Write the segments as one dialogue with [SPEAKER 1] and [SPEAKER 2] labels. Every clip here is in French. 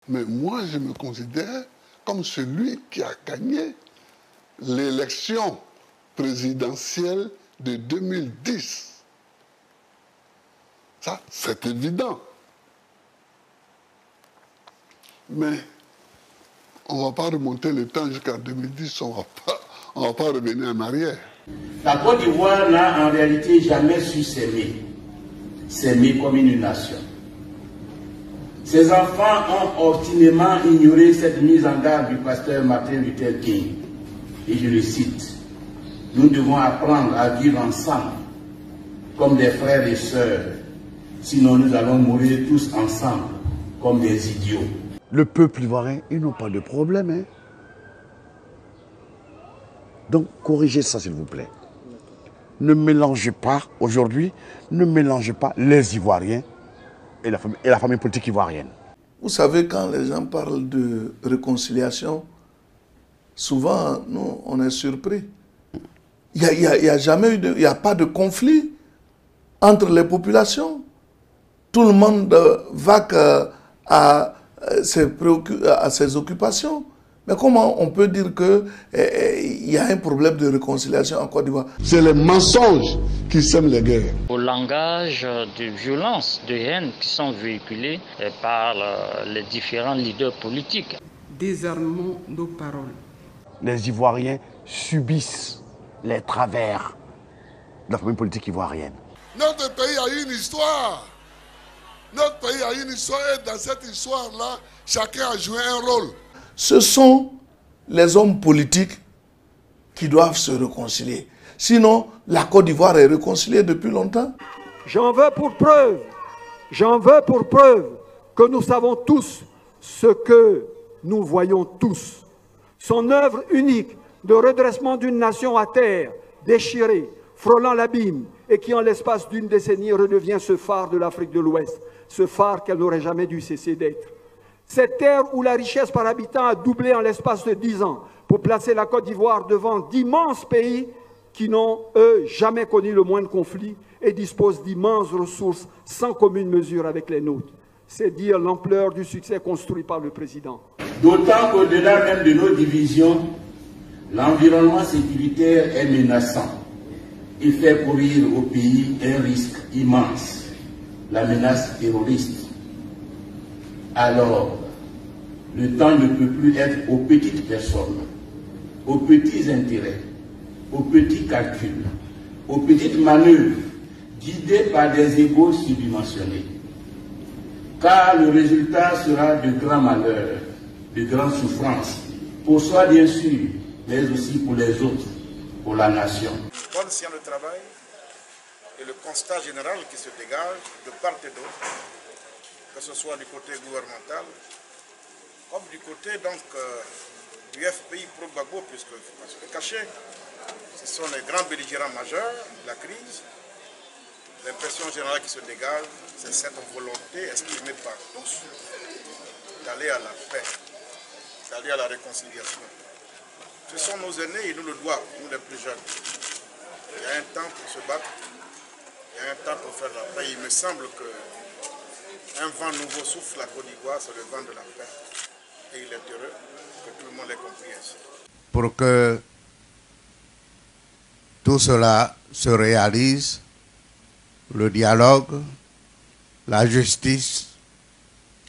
[SPEAKER 1] Mais moi, je me considère comme celui qui a gagné l'élection présidentielle de 2010. Ça, c'est évident. Mais on ne va pas remonter le temps jusqu'à 2010, on ne va pas revenir en arrière.
[SPEAKER 2] La Côte d'Ivoire n'a en réalité jamais su s'aimer comme une nation. Ses enfants ont obstinément ignoré cette mise en garde du pasteur Martin Luther King. Et je le cite, « Nous devons apprendre à vivre ensemble comme des frères et sœurs, sinon nous allons mourir tous ensemble comme des idiots. »
[SPEAKER 3] Le peuple ivoirien, ils n'ont pas de problème. Hein? Donc, corrigez ça, s'il vous plaît. Ne mélangez pas, aujourd'hui, ne mélangez pas les Ivoiriens et la famille politique ivoirienne.
[SPEAKER 4] Vous savez, quand les gens parlent de réconciliation, souvent, nous, on est surpris. Il n'y a jamais eu il n'y a pas de conflit entre les populations. Tout le monde va à ses occupations. Mais comment on peut dire qu'il y a un problème de réconciliation en Côte d'Ivoire?
[SPEAKER 1] C'est les mensonges qui sèment les guerres.
[SPEAKER 5] Au langage de violence, de haine qui sont véhiculés par les différents leaders politiques.
[SPEAKER 6] Désarmons nos paroles.
[SPEAKER 3] Les Ivoiriens subissent les travers de la famille politique ivoirienne.
[SPEAKER 1] Notre pays a une histoire. Notre pays a une histoire et dans cette histoire-là, chacun a joué un rôle.
[SPEAKER 4] Ce sont les hommes politiques qui doivent se réconcilier. Sinon, la Côte d'Ivoire est réconciliée depuis longtemps.
[SPEAKER 7] J'en veux pour preuve que nous savons tous ce que nous voyons tous. Son œuvre unique de redressement d'une nation à terre, déchirée, frôlant l'abîme, et qui en l'espace d'une décennie redevient ce phare de l'Afrique de l'Ouest, ce phare qu'elle n'aurait jamais dû cesser d'être. Cette terre où la richesse par habitant a doublé en l'espace de 10 ans pour placer la Côte d'Ivoire devant d'immenses pays qui n'ont, eux, jamais connu le moindre conflit et disposent d'immenses ressources sans commune mesure avec les nôtres. C'est dire l'ampleur du succès construit par le président.
[SPEAKER 2] D'autant qu'au-delà même de nos divisions, l'environnement sécuritaire est menaçant. Il fait courir au pays un risque immense, la menace terroriste. Alors, le temps ne peut plus être aux petites personnes, aux petits intérêts, aux petits calculs, aux petites manœuvres guidées par des égos subdimensionnés. Car le résultat sera de grands malheurs, de grandes souffrances, pour soi bien sûr, mais aussi pour les autres, pour la nation.
[SPEAKER 8] Bonne science de travail et le constat général qui se dégage de part et d'autre, que ce soit du côté gouvernemental, comme du côté donc, du FPI pro-Gbagbo, puisque il ne faut pas se le cacher, ce sont les grands belligérants majeurs de la crise. L'impression générale qui se dégage, c'est cette volonté exprimée par tous d'aller à la paix, d'aller à la réconciliation. Ce sont nos aînés et nous le doivent, nous les plus jeunes. Il y a un temps pour se battre, il y a un temps pour faire la paix. Il me semble que un vent nouveau souffle la Côte d'Ivoire, c'est le vent de la paix. Et il est heureux que tout le monde ait compris ainsi.
[SPEAKER 9] Pour que tout cela se réalise, le dialogue, la justice,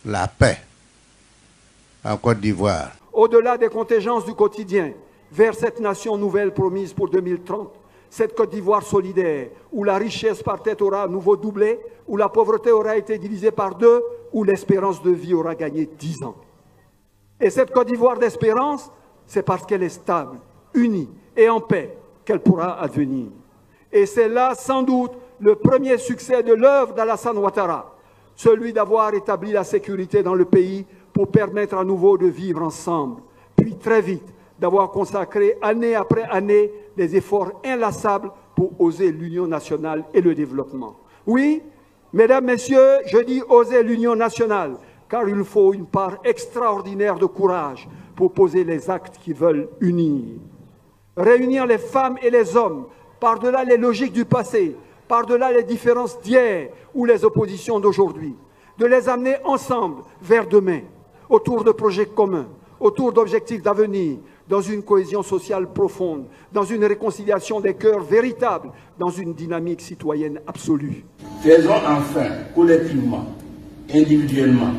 [SPEAKER 9] la paix en Côte d'Ivoire.
[SPEAKER 7] Au-delà des contingences du quotidien, vers cette nation nouvelle promise pour 2030, cette Côte d'Ivoire solidaire, où la richesse par tête aura à nouveau doublé, où la pauvreté aura été divisée par 2, où l'espérance de vie aura gagné 10 ans. Et cette Côte d'Ivoire d'espérance, c'est parce qu'elle est stable, unie et en paix qu'elle pourra advenir. Et c'est là, sans doute, le premier succès de l'œuvre d'Alassane Ouattara, celui d'avoir établi la sécurité dans le pays pour permettre à nouveau de vivre ensemble, puis très vite, d'avoir consacré année après année des efforts inlassables pour oser l'union nationale et le développement. Oui, mesdames, messieurs, je dis oser l'union nationale, car il faut une part extraordinaire de courage pour poser les actes qui veulent unir. Réunir les femmes et les hommes, par-delà les logiques du passé, par-delà les différences d'hier ou les oppositions d'aujourd'hui, de les amener ensemble vers demain. autour de projets communs, autour d'objectifs d'avenir, dans une cohésion sociale profonde, dans une réconciliation des cœurs véritable, dans une dynamique citoyenne absolue.
[SPEAKER 2] Faisons enfin, collectivement, individuellement,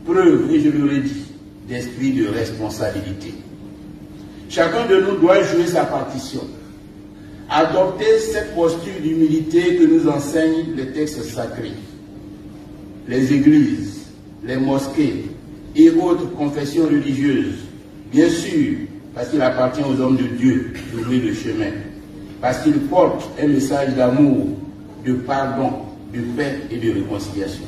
[SPEAKER 2] preuve, et je le redis, d'esprit de responsabilité. Chacun de nous doit jouer sa partition, adopter cette posture d'humilité que nous enseignent les textes sacrés. Les églises, les mosquées et autres confessions religieuses, bien sûr, parce qu'il appartient aux hommes de Dieu d'ouvrir le chemin, parce qu'ils portent un message d'amour, de pardon, de paix et de réconciliation.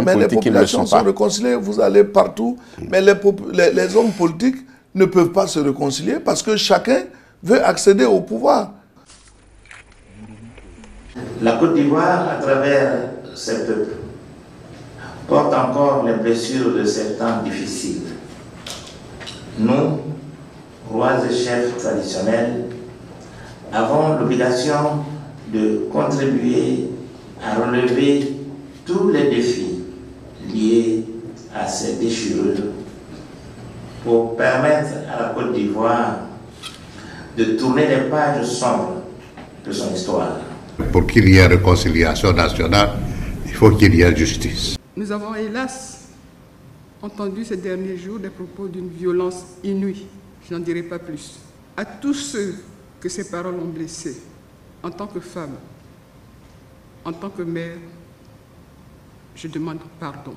[SPEAKER 4] Mais les populations sont réconciliées, vous allez partout, mais les hommes politiques ne peuvent pas se réconcilier parce que chacun veut accéder au pouvoir.
[SPEAKER 10] La Côte d'Ivoire, à travers ses peuples, porte encore les blessures de ces temps difficiles. Nous, rois et chefs traditionnels, avons l'obligation de contribuer à relever tous les défis liés à ces déchirures pour permettre à la Côte d'Ivoire de tourner les pages sombres de son histoire.
[SPEAKER 9] Pour qu'il y ait réconciliation nationale, il faut qu'il y ait justice.
[SPEAKER 6] Nous avons hélas entendu ces derniers jours des propos d'une violence inouïe. Je n'en dirai pas plus. À tous ceux que ces paroles ont blessés, en tant que femme, en tant que mère, je demande pardon.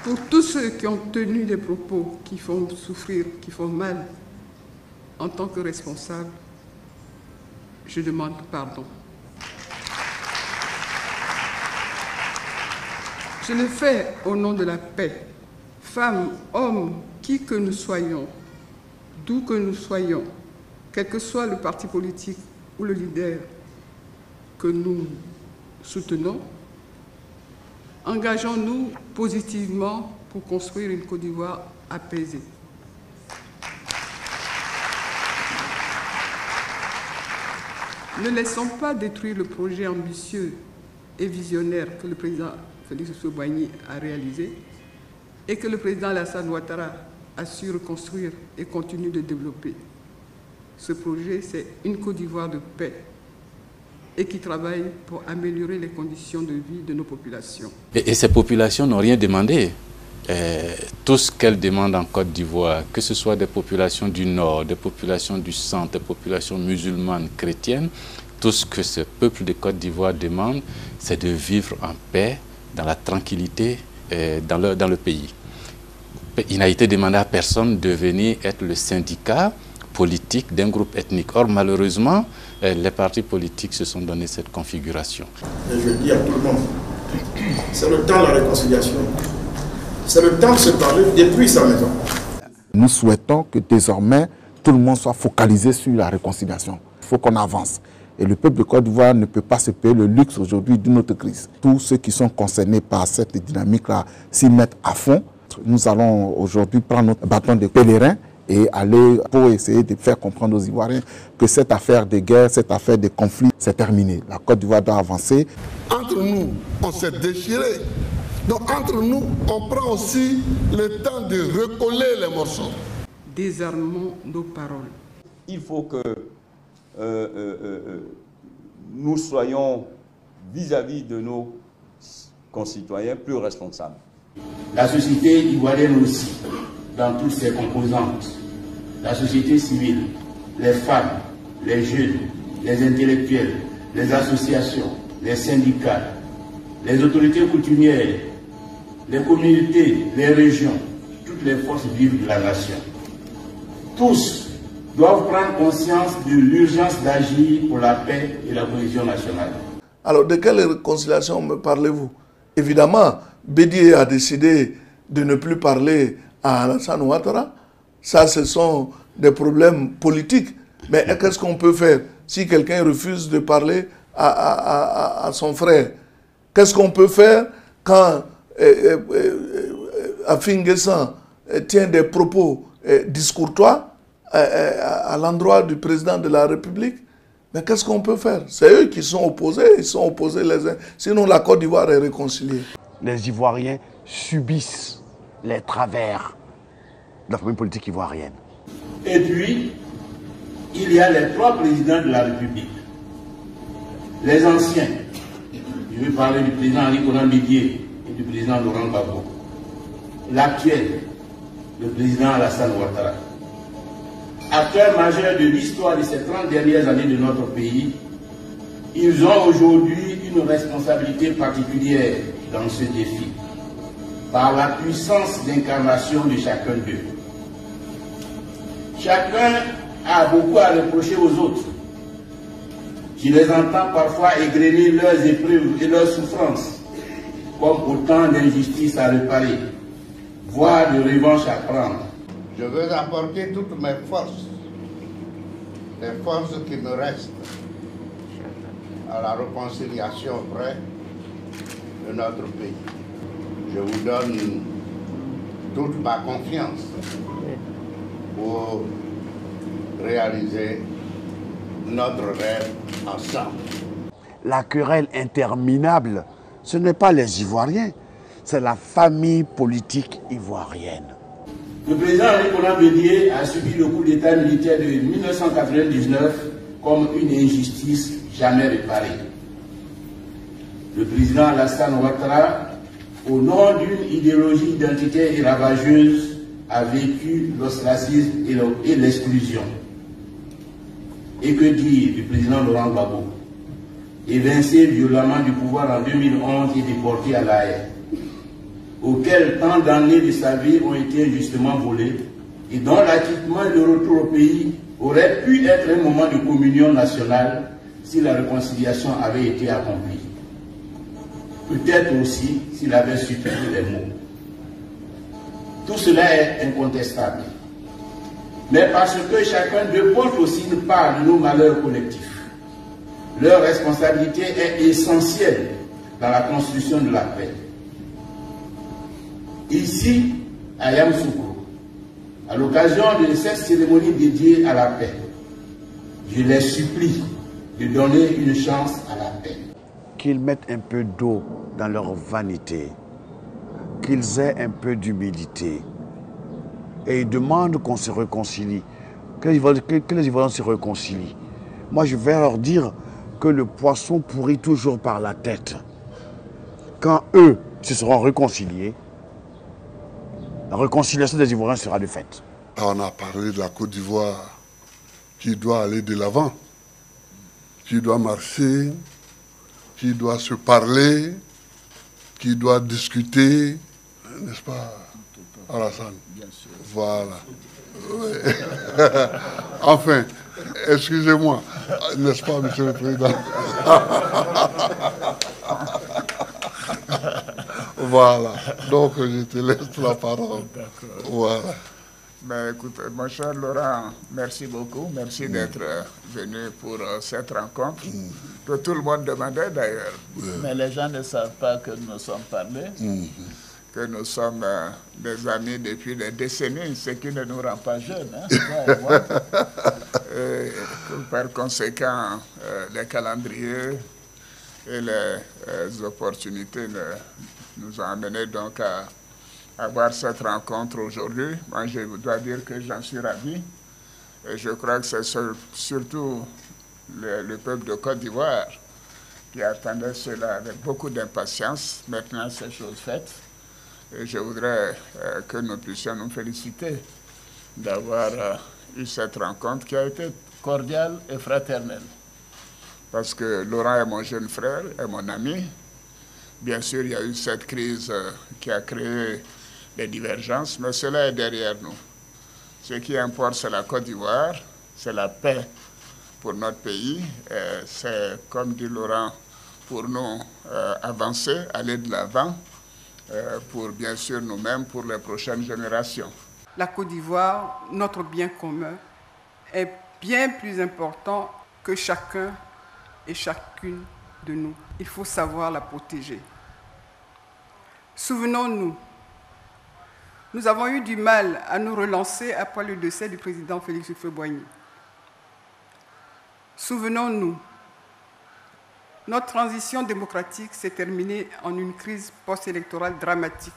[SPEAKER 6] Pour tous ceux qui ont tenu des propos qui font souffrir, qui font mal, en tant que responsable, je demande pardon. Je le fais au nom de la paix. Femmes, hommes, qui que nous soyons, d'où que nous soyons, quel que soit le parti politique ou le leader que nous soutenons, engageons-nous positivement pour construire une Côte d'Ivoire apaisée. Ne laissons pas détruire le projet ambitieux et visionnaire que le président Félix Houphouët-Boigny a réalisé et que le président Alassane Ouattara a su reconstruire et continue de développer. Ce projet, c'est une Côte d'Ivoire de paix et qui travaille pour améliorer les conditions de vie de nos populations.
[SPEAKER 11] Et ces populations n'ont rien demandé. Tout ce qu'elles demandent en Côte d'Ivoire, que ce soit des populations du Nord, des populations du Centre, des populations musulmanes, chrétiennes, tout ce que ce peuple de Côte d'Ivoire demande, c'est de vivre en paix, dans la tranquillité dans le pays. Il n'a été demandé à personne de venir être le syndicat politique d'un groupe ethnique. Or, malheureusement, les partis politiques se sont donné cette configuration.
[SPEAKER 8] Et je dis à tout le monde, c'est le temps de la réconciliation. C'est le temps de se parler depuis sa maison.
[SPEAKER 3] Nous souhaitons que désormais, tout le monde soit focalisé sur la réconciliation. Il faut qu'on avance. Et le peuple de Côte d'Ivoire ne peut pas se payer le luxe aujourd'hui d'une autre crise. Tous ceux qui sont concernés par cette dynamique-là s'y mettent à fond. Nous allons aujourd'hui prendre notre bâton de pèlerin et aller pour essayer de faire comprendre aux Ivoiriens que cette affaire de guerre, cette affaire de conflit, c'est terminé. La Côte d'Ivoire doit avancer.
[SPEAKER 1] Entre nous, on s'est déchiré. Donc entre nous, on prend aussi le temps de recoller les morceaux.
[SPEAKER 6] Désarmons nos paroles.
[SPEAKER 12] Il faut que nous soyons vis-à-vis de nos concitoyens plus responsables.
[SPEAKER 2] La société ivoirienne aussi, dans toutes ses composantes, la société civile, les femmes, les jeunes, les intellectuels, les associations, les syndicats, les autorités coutumières, les communautés, les régions, toutes les forces vives de la nation. Tous doivent prendre conscience de l'urgence d'agir pour la paix et la cohésion nationale.
[SPEAKER 4] Alors, de quelle réconciliation me parlez-vous? Évidemment, Bédié a décidé de ne plus parler à Alassane Ouattara. Ça, ce sont des problèmes politiques. Mais qu'est-ce qu'on peut faire si quelqu'un refuse de parler à son frère? Qu'est-ce qu'on peut faire quand Afin Guessan tient des propos discourtois à l'endroit du président de la République? Mais qu'est-ce qu'on peut faire? C'est eux qui sont opposés, ils sont opposés les uns. Sinon la Côte d'Ivoire est réconciliée.
[SPEAKER 13] Les Ivoiriens subissent les travers de la famille politique ivoirienne.
[SPEAKER 2] Et puis, il y a les trois présidents de la République. Les anciens, je vais parler du président Henri Konan Bédié et du président Laurent Gbagbo. L'actuel, le président Alassane Ouattara. Acteurs majeurs de l'histoire de ces 30 dernières années de notre pays, ils ont aujourd'hui une responsabilité particulière dans ce défi, par la puissance d'incarnation de chacun d'eux. Chacun a beaucoup à reprocher aux autres. Je les entends parfois égrener leurs épreuves et leurs souffrances, comme autant d'injustices à réparer, voire de revanche à prendre.
[SPEAKER 9] Je veux apporter toutes mes forces, les forces qui me restent, à la réconciliation vraie de notre pays. Je vous donne toute ma confiance pour réaliser notre rêve ensemble.
[SPEAKER 13] La querelle interminable, ce n'est pas les Ivoiriens, c'est la famille politique ivoirienne.
[SPEAKER 2] Le président Henri Konan Bédié a subi le coup d'État militaire de 1999 comme une injustice jamais réparée. Le président Alassane Ouattara, au nom d'une idéologie identitaire et ravageuse, a vécu l'ostracisme et l'exclusion. Et que dire du président Laurent Gbagbo, évincé violemment du pouvoir en 2011 et déporté à La Haye, auquel tant d'années de sa vie ont été injustement volées et dont l'acquittement et le retour au pays aurait pu être un moment de communion nationale si la réconciliation avait été accomplie. Peut-être aussi s'il avait supprimé les mots. Tout cela est incontestable. Mais parce que chacun d'eux porte aussi une part de nos malheurs collectifs. Leur responsabilité est essentielle dans la construction de la paix. Ici, à Yamoussoukro, à l'occasion de cette cérémonie dédiée à la paix, je les supplie de donner une chance à la paix.
[SPEAKER 13] Qu'ils mettent un peu d'eau dans leur vanité, qu'ils aient un peu d'humilité. Et ils demandent qu'on se réconcilie, que les Ivoiriens se réconcilient. Moi, je vais leur dire que le poisson pourrit toujours par la tête. Quand eux se seront réconciliés, la réconciliation des Ivoiriens sera de fait.
[SPEAKER 1] On a parlé de la Côte d'Ivoire qui doit aller de l'avant, qui doit marcher, qui doit se parler, qui doit discuter, n'est-ce pas, Alassane? Bien sûr. Voilà. Oui. Enfin, excusez-moi, n'est-ce pas, Monsieur le Président? Voilà. Donc, je te laisse la parole. Voilà.
[SPEAKER 14] Ben, écoute, mon cher Laurent, merci beaucoup. Merci d'être venu pour cette rencontre, que tout le monde demandait d'ailleurs. Mais les gens ne savent pas que nous nous sommes parlé, que nous sommes des amis depuis des décennies, ce qui ne nous rend pas jeunes. Hein, et par conséquent, les calendriers et les opportunités nous ont amenés donc à avoir cette rencontre aujourd'hui. Moi, je dois dire que j'en suis ravi. Et je crois que c'est surtout le peuple de Côte d'Ivoire qui attendait cela avec beaucoup d'impatience. Maintenant, c'est chose faite. Et je voudrais que nous puissions nous féliciter d'avoir eu cette rencontre qui a été cordiale et fraternelle. Parce que Laurent est mon jeune frère, est mon ami. Bien sûr, il y a eu cette crise qui a créé des divergences, mais cela est derrière nous. Ce qui importe, c'est la Côte d'Ivoire, c'est la paix pour notre pays. C'est, comme dit Laurent, pour nous avancer, aller de l'avant, pour bien sûr nous-mêmes, pour les prochaines générations.
[SPEAKER 6] La Côte d'Ivoire, notre bien commun, est bien plus important que chacun et chacune de nous. Il faut savoir la protéger. Souvenons-nous, nous avons eu du mal à nous relancer après le décès du président Félix Houphouët-Boigny. Souvenons-nous, notre transition démocratique s'est terminée en une crise post-électorale dramatique.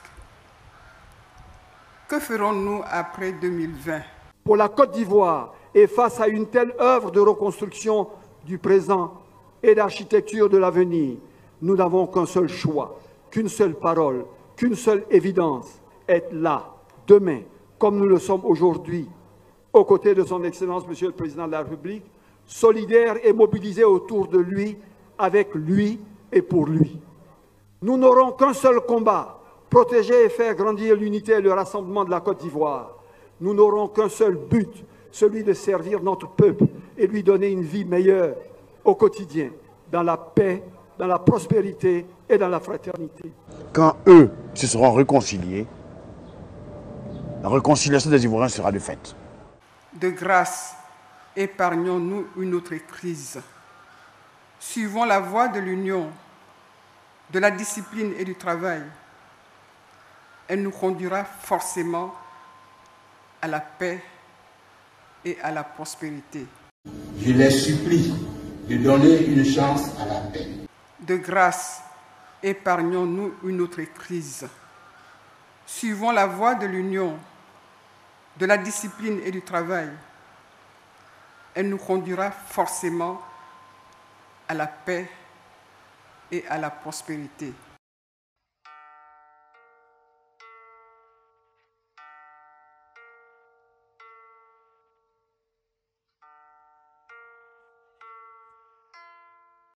[SPEAKER 6] Que ferons-nous après 2020?
[SPEAKER 7] Pour la Côte d'Ivoire, et face à une telle œuvre de reconstruction du présent et d'architecture de l'avenir, nous n'avons qu'un seul choix, qu'une seule parole, qu'une seule évidence, être là, demain, comme nous le sommes aujourd'hui, aux côtés de son Excellence, Monsieur le Président de la République, solidaires et mobilisés autour de lui, avec lui et pour lui. Nous n'aurons qu'un seul combat, protéger et faire grandir l'unité et le rassemblement de la Côte d'Ivoire. Nous n'aurons qu'un seul but, celui de servir notre peuple et lui donner une vie meilleure au quotidien, dans la paix, dans la prospérité et dans la fraternité.
[SPEAKER 13] Quand eux se seront réconciliés, la réconciliation des Ivoiriens sera de fait.
[SPEAKER 6] De grâce, épargnons-nous une autre crise. Suivons la voie de l'union, de la discipline et du travail. Elle nous conduira forcément à la paix et à la prospérité.
[SPEAKER 2] Je les supplie de donner une chance à la paix.
[SPEAKER 6] De grâce, épargnons-nous une autre crise. Suivons la voie de l'union, de la discipline et du travail. Elle nous conduira forcément à la paix et à la prospérité.